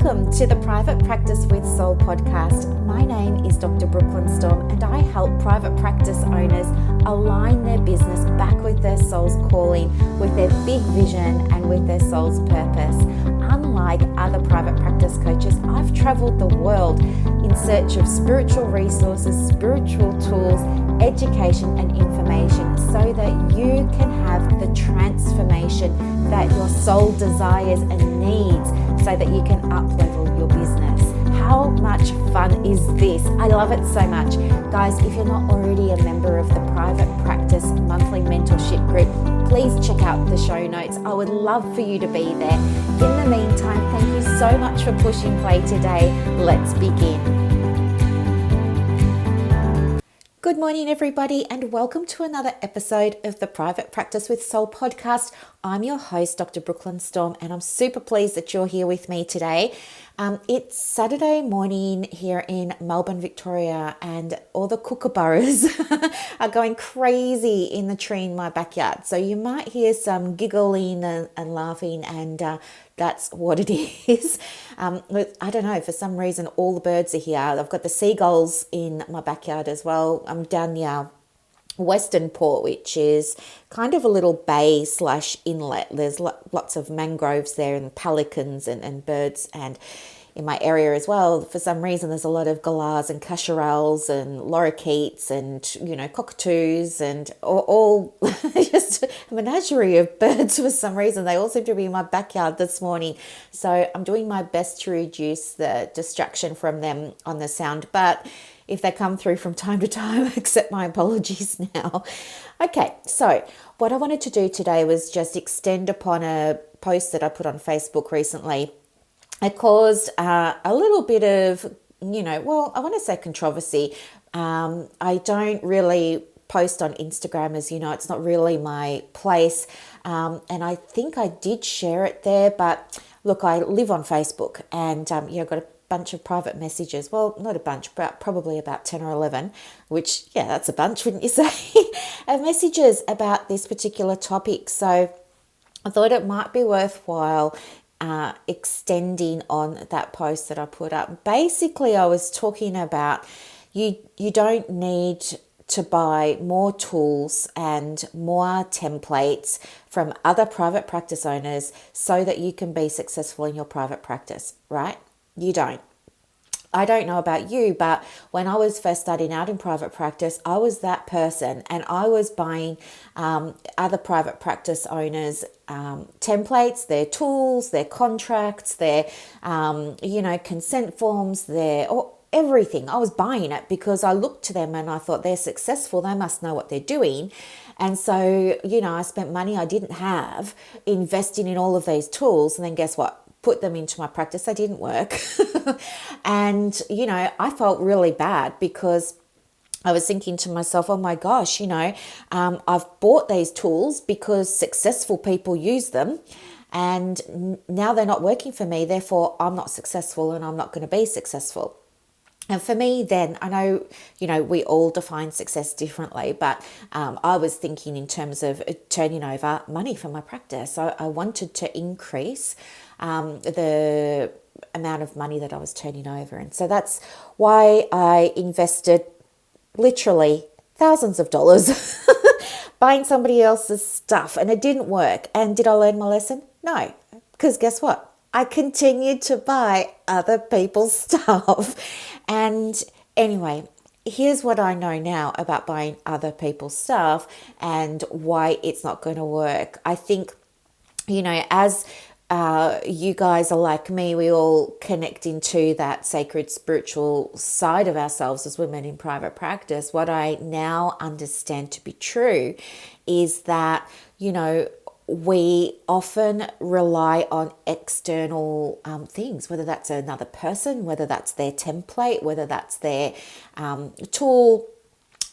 Welcome to the Private Practice with Soul podcast. My name is Dr. Brooklyn Storme, and I help private practice owners align their business back with their soul's calling, with their big vision and with their soul's purpose. Unlike other private practice coaches, I've traveled the world in search of spiritual resources, spiritual tools, education and information so that you can have the transformation that your soul desires and needs so that you can up-level your business. How much fun is this? I love it so much. Guys, if you're not already a member of the Private Practice Monthly Mentorship Group, please check out the show notes. I would love for you to be there. In the meantime, thank you so much for pushing play today. Let's begin. Good morning, everybody, and welcome to another episode of the Private Practice with Soul podcast. I'm your host, Dr. Brooklyn Storme, and I'm super pleased that you're here with me today. It's Saturday morning here in Melbourne, Victoria, and all the kookaburras are going crazy in the tree in my backyard. So you might hear some giggling and laughing, and that's what it is. I don't know, for some reason, all the birds are here. I've got the seagulls in my backyard as well. I'm down the Western Port, which is kind of a little bay / inlet. There's lots of mangroves there and pelicans and birds, and in my area as well, for some reason, there's a lot of galahs and cacharels and lorikeets and, cockatoos and all just a menagerie of birds for some reason. They all seem to be in my backyard this morning. So I'm doing my best to reduce the distraction from them on the sound. But if they come through from time to time, accept my apologies now. Okay, so what I wanted to do today was just extend upon a post that I put on Facebook recently. It caused a little bit of, I want to say controversy. I don't really post on Instagram, as you know, it's not really my place. And I think I did share it there, but look, I live on Facebook and, I've got a bunch of private messages. Well, not a bunch, but probably about 10 or 11, which, yeah, that's a bunch, wouldn't you say, of messages about this particular topic. So I thought it might be worthwhile extending on that post that I put up. Basically, I was talking about you don't need to buy more tools and more templates from other private practice owners so that you can be successful in your private practice, right? You don't. I don't know about you, but when I was first starting out in private practice, I was that person, and I was buying other private practice owners' templates, their tools, their contracts, their consent forms, everything. I was buying it because I looked to them and I thought they're successful. They must know what they're doing. And so, I spent money I didn't have investing in all of these tools, and then guess what? Put them into my practice. They didn't work. And, I felt really bad because I was thinking to myself, oh my gosh, I've bought these tools because successful people use them, and now they're not working for me. Therefore, I'm not successful and I'm not going to be successful. And for me then, I know, we all define success differently, but I was thinking in terms of turning over money for my practice. So I wanted to increase the amount of money that I was turning over. And so that's why I invested literally thousands of dollars buying somebody else's stuff, and it didn't work. And did I learn my lesson? No, because guess what? I continued to buy other people's stuff. And anyway, here's what I know now about buying other people's stuff and why it's not going to work. I think, as you guys are like me, we all connect into that sacred spiritual side of ourselves as women in private practice. What I now understand to be true is that, we often rely on external things, whether that's another person, whether that's their template, whether that's their tool.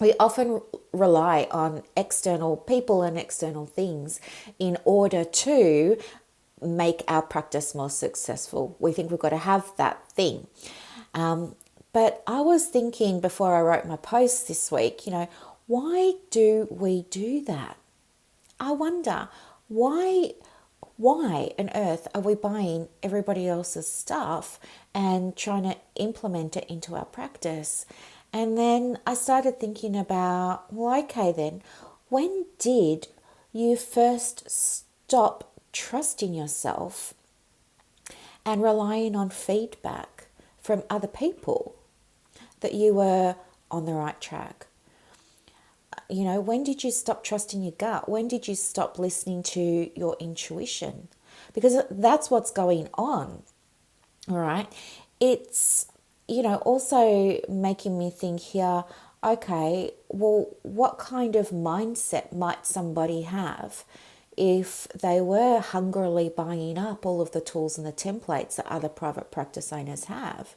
We often rely on external people and external things in order to make our practice more successful. We think we've got to have that thing. But I was thinking before I wrote my post this week, why do we do that? I wonder, why why on earth are we buying everybody else's stuff and trying to implement it into our practice? And then I started thinking about, well, okay, then, when did you first stop trusting yourself and relying on feedback from other people that you were on the right track? You know, when did you stop trusting your gut? When did you stop listening to your intuition? Because that's what's going on, all right? It's, also making me think here, okay, well, what kind of mindset might somebody have if they were hungrily buying up all of the tools and the templates that other private practice owners have?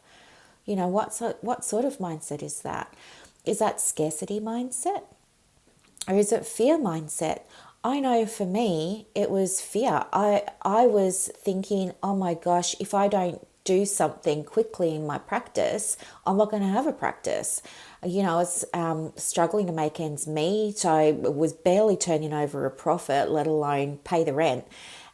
What sort of mindset is that? Is that scarcity mindset? Or is it fear mindset? I know for me, it was fear. I was thinking, oh my gosh, if I don't do something quickly in my practice, I'm not going to have a practice. I was struggling to make ends meet. I was barely turning over a profit, let alone pay the rent.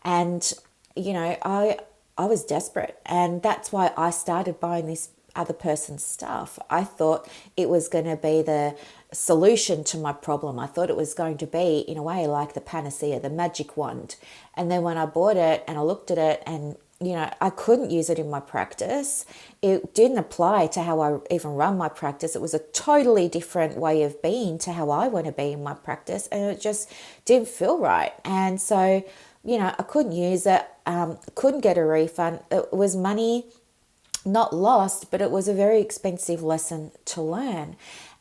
And, I was desperate. And that's why I started buying this other person's stuff. I thought it was going to be the solution to my problem. I thought it was going to be, in a way, like the panacea, the magic wand. And then when I bought it and I looked at it and, I couldn't use it in my practice. It didn't apply to how I even run my practice. It was a totally different way of being to how I want to be in my practice. And it just didn't feel right. And so, I couldn't use it, couldn't get a refund. It was money not lost, but it was a very expensive lesson to learn.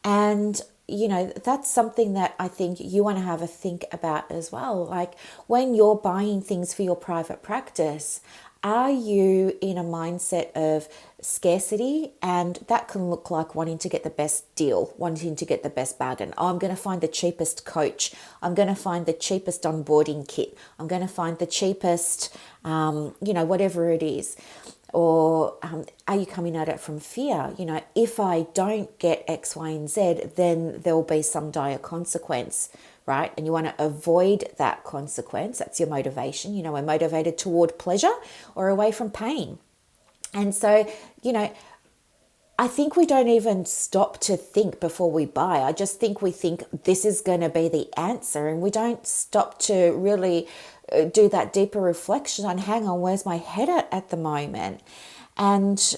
And, that's something that I think you want to have a think about as well. Like when you're buying things for your private practice, are you in a mindset of scarcity? And that can look like wanting to get the best deal, wanting to get the best bargain. Oh, I'm going to find the cheapest coach. I'm going to find the cheapest onboarding kit. I'm going to find the cheapest, whatever it is. Or are you coming at it from fear? If I don't get X, Y, and Z, then there'll be some dire consequence, right? And you want to avoid that consequence. That's your motivation. We're motivated toward pleasure or away from pain. And so, I think we don't even stop to think before we buy. I just think we think this is going to be the answer, and we don't stop to really do that deeper reflection on, hang on, where's my head at the moment? And,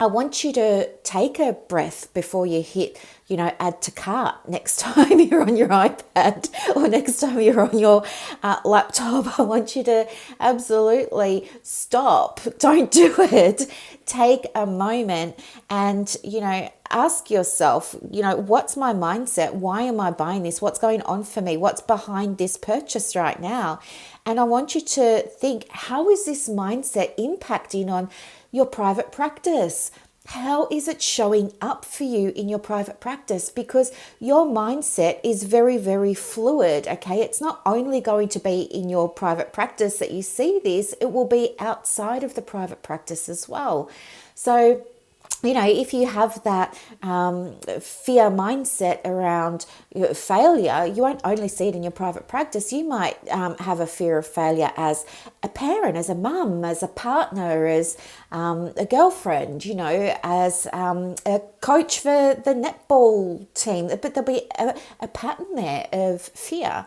I want you to take a breath before you hit, add to cart next time you're on your iPad or next time you're on your laptop. I want you to absolutely stop. Don't do it. Take a moment and, ask yourself, what's my mindset? Why am I buying this? What's going on for me? What's behind this purchase right now? And I want you to think, how is this mindset impacting on your private practice? How is it showing up for you in your private practice? Because your mindset is very, very fluid, okay? It's not only going to be in your private practice that you see this, it will be outside of the private practice as well. So, if you have that fear mindset around failure, you won't only see it in your private practice. You might have a fear of failure as a parent, as a mum, as a partner, as a girlfriend, as a coach for the netball team. But there'll be a pattern there of fear.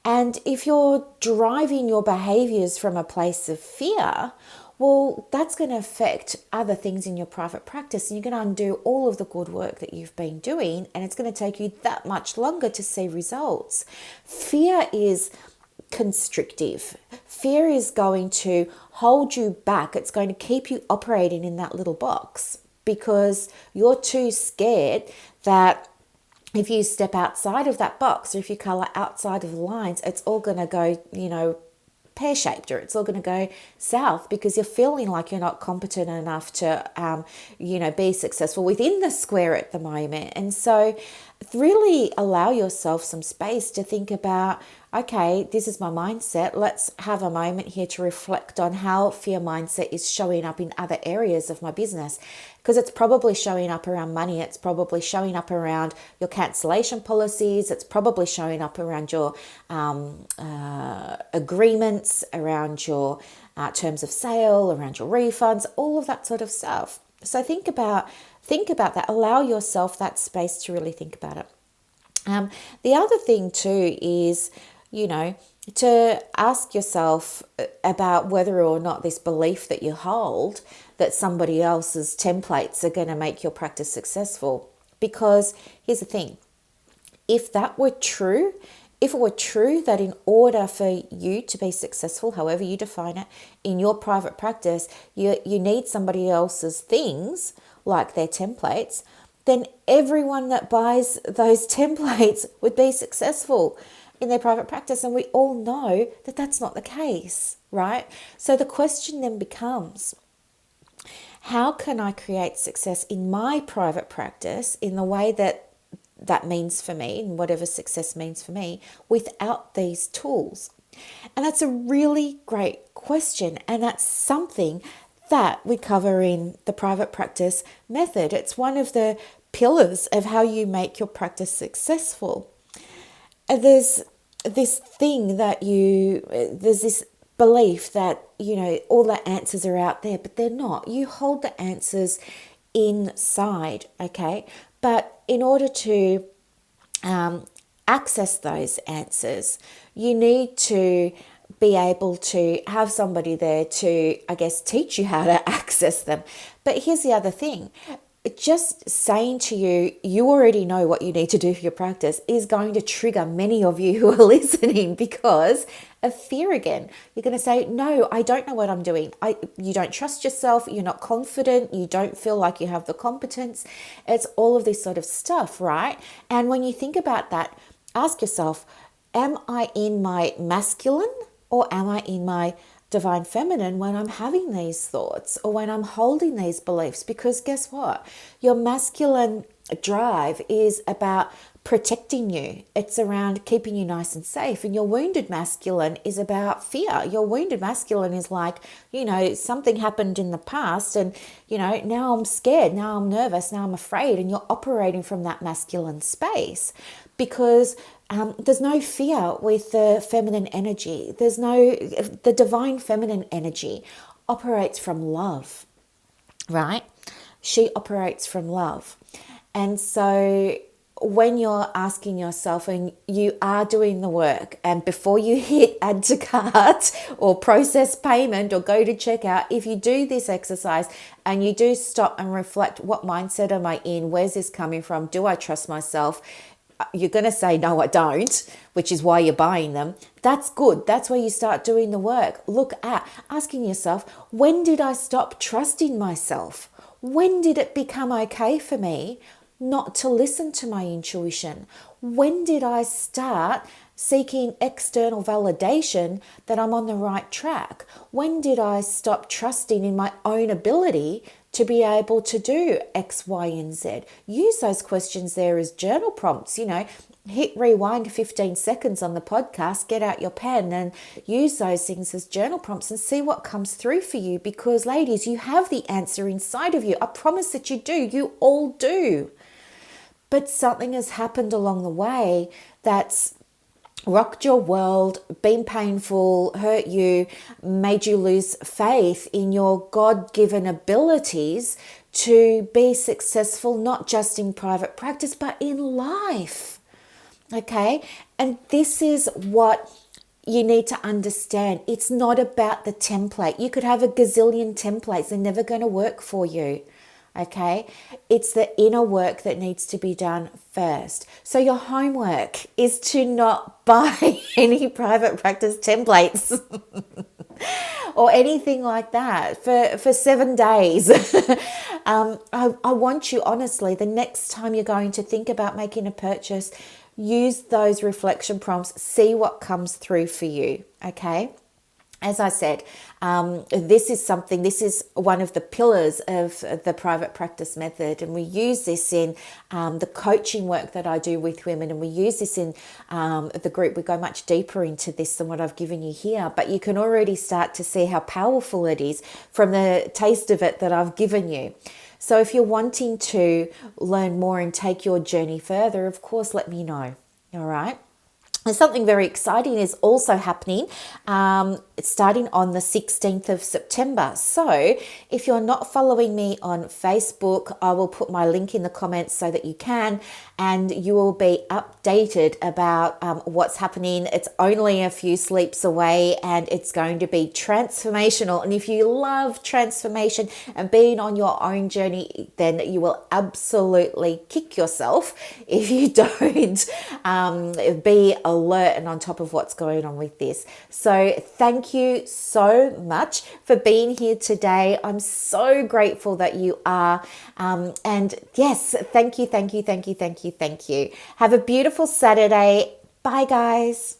And if you're driving your behaviors from a place of fear, well, that's going to affect other things in your private practice, and you're going to undo all of the good work that you've been doing, and it's going to take you that much longer to see results. Fear is constrictive. Fear is going to hold you back. It's going to keep you operating in that little box because you're too scared that if you step outside of that box or if you color outside of the lines, it's all going to go, pear-shaped, or it's all going to go south because you're feeling like you're not competent enough to, be successful within the square at the moment. And so really allow yourself some space to think about, okay, this is my mindset. Let's have a moment here to reflect on how fear mindset is showing up in other areas of my business. Because it's probably showing up around money. It's probably showing up around your cancellation policies. It's probably showing up around your agreements, around your terms of sale, around your refunds, all of that sort of stuff. So think about that. Allow yourself that space to really think about it. The other thing too is, to ask yourself about whether or not this belief that you hold that somebody else's templates are going to make your practice successful. Because here's the thing, if that were true, if it were true that in order for you to be successful, however you define it, in your private practice, you need somebody else's things, like their templates, then everyone that buys those templates would be successful in their private practice. And we all know that that's not the case, right? So the question then becomes, how can I create success in my private practice in the way that means for me, and whatever success means for me, without these tools? And that's a really great question. And that's something that we cover in the private practice method. It's one of the pillars of how you make your practice successful. And there's this belief that, all the answers are out there, but they're not. You hold the answers inside, okay? But in order to access those answers, you need to be able to have somebody there to, teach you how to access them. But here's the other thing. Just saying to you, you already know what you need to do for your practice is going to trigger many of you who are listening because of fear again. You're going to say, no, I don't know what I'm doing. You don't trust yourself. You're not confident. You don't feel like you have the competence. It's all of this sort of stuff, right? And when you think about that, ask yourself, am I in my masculine or am I in my divine feminine when I'm having these thoughts or when I'm holding these beliefs? Because guess what? Your masculine drive is about protecting you. It's around keeping you nice and safe. And your wounded masculine is about fear. Your wounded masculine is like, something happened in the past and, now I'm scared, now I'm nervous, now I'm afraid. And you're operating from that masculine space because there's no fear with the feminine energy. The divine feminine energy operates from love, right? She operates from love. And so when you're asking yourself and you are doing the work, and before you hit add to cart or process payment or go to checkout, if you do this exercise and you do stop and reflect, what mindset am I in? Where's this coming from? Do I trust myself? You're going to say, no, I don't, which is why you're buying them. That's good. That's where you start doing the work. Look at asking yourself, when did I stop trusting myself? When did it become okay for me not to listen to my intuition? When did I start seeking external validation that I'm on the right track? When did I stop trusting in my own ability to be able to do X, Y, and Z? Use those questions there as journal prompts. Hit rewind 15 seconds on the podcast, get out your pen and use those things as journal prompts and see what comes through for you. Because ladies, you have the answer inside of you. I promise that you do. You all do. But something has happened along the way that's rocked your world, been painful, hurt you, made you lose faith in your God-given abilities to be successful, not just in private practice, but in life. Okay? And this is what you need to understand. It's not about the template. You could have a gazillion templates. They're never going to work for you. Okay, it's the inner work that needs to be done first. So your homework is to not buy any private practice templates or anything like that for 7 days. I want you, honestly, the next time you're going to think about making a purchase, use those reflection prompts, see what comes through for you. Okay. As I said, this is one of the pillars of the private practice method, and we use this in the coaching work that I do with women, and we use this in the group. We go much deeper into this than what I've given you here, but you can already start to see how powerful it is from the taste of it that I've given you. So if you're wanting to learn more and take your journey further, of course, let me know. All right. And something very exciting is also happening. It's starting on the 16th of September. So if you're not following me on Facebook, I will put my link in the comments so that you can, and you will be updated about what's happening. It's only a few sleeps away, and it's going to be transformational. And if you love transformation and being on your own journey, then you will absolutely kick yourself if you don't be alert and on top of what's going on with this. So thank you so much for being here today. I'm so grateful that you are. And yes, thank you. Have a beautiful Saturday. Bye, guys.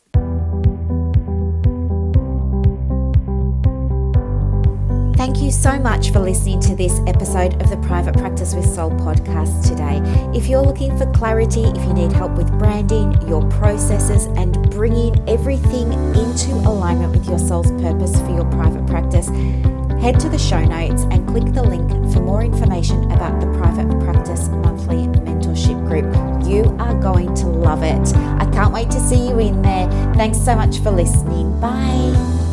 Thank you so much for listening to this episode of the Private Practice with Soul podcast today. If you're looking for clarity, if you need help with branding, your processes, and bringing everything into alignment with your soul's purpose for your private practice, head to the show notes and click the link for more information about the Private Practice Monthly Mentorship Group. You are going to love it. I can't wait to see you in there. Thanks so much for listening. Bye.